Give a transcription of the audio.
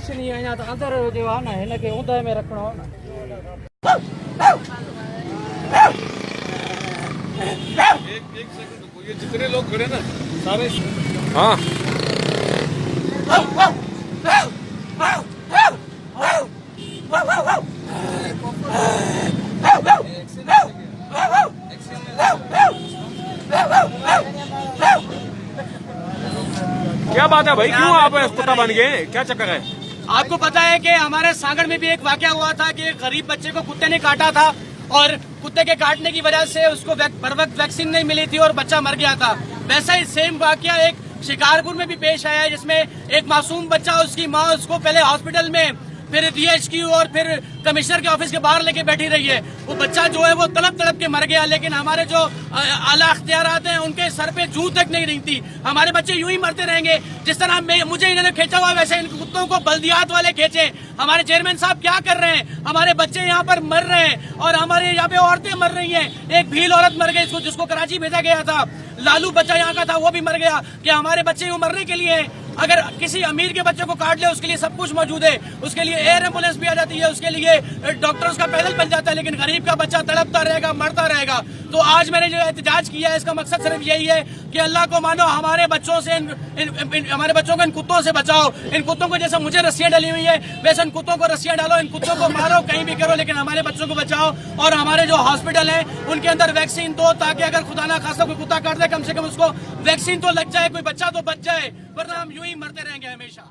Vaccine ही अञा त अंदर जो आहे न हिनखे ऊंदहि में रखिणो आहे न। एक सेकंड रुको, ये जितने लोग खड़े ना सारे हाँ क्या बात है भाई, क्यों आप कुत्ता बन गए, क्या चक्कर है? आपको पता है कि हमारे सांगड़ में भी एक वाकया हुआ था कि एक गरीब बच्चे को कुत्ते ने काटा था और कुत्ते के काटने की वजह से उसको बर वक्त वैक्सीन नहीं मिली थी और बच्चा मर गया था। वैसा ही सेम वाकया एक शिकारपुर में भी पेश आया है, जिसमें एक मासूम बच्चा, उसकी माँ उसको पहले हॉस्पिटल में, फिर DHQ और फिर कमिश्नर के ऑफिस के बाहर लेके बैठी रही है। वो बच्चा जो है वो तड़प तड़प के मर गया, लेकिन हमारे जो आला अख्तियारात हैं उनके सर पे जूं तक नहीं रही थी। हमारे बच्चे यूं ही मरते रहेंगे। जिस तरह मुझे इन्होंने खींचा हुआ वैसे इन कुत्तों को बल्दियात वाले खींचे। हमारे चेयरमैन साहब क्या कर रहे हैं? हमारे बच्चे यहाँ पर मर रहे हैं और हमारे यहाँ पे औरतें मर रही हैं। एक भील औरत मर गई जिसको कराची भेजा गया था, लालू बच्चा यहाँ का था, वो भी मर गया। कि हमारे बच्चे यूं मरने के लिए हैं? अगर किसी अमीर के बच्चे को काट ले उसके लिए सब कुछ मौजूद है, उसके लिए एयर एम्बुलेंस भी आ जाती है, उसके लिए डॉक्टर उसका पैदल बन जाता है, लेकिन गरीब का बच्चा तड़पता रहेगा, मरता रहेगा। तो आज मैंने जो एहतजाज किया है इसका मकसद सिर्फ यही है कि अल्लाह को मानो, हमारे बच्चों से हमारे बच्चों को इन कुत्तों से बचाओ। इन कुत्तों को जैसे मुझे रस्सियां डली हुई है वैसे इन कुत्तों को रस्सियां डालो, इन कुत्तों को मारो, कहीं भी करो, लेकिन हमारे बच्चों को बचाओ। और हमारे जो हॉस्पिटल है उनके अंदर वैक्सीन दो, ताकि अगर खुदा ना खास्ता कोई कुत्ता काट दे कम से कम उसको वैक्सीन तो लग जाए, कोई बच्चा तो बच जाए, वरना हम यूं ही मरते रहेंगे हमेशा।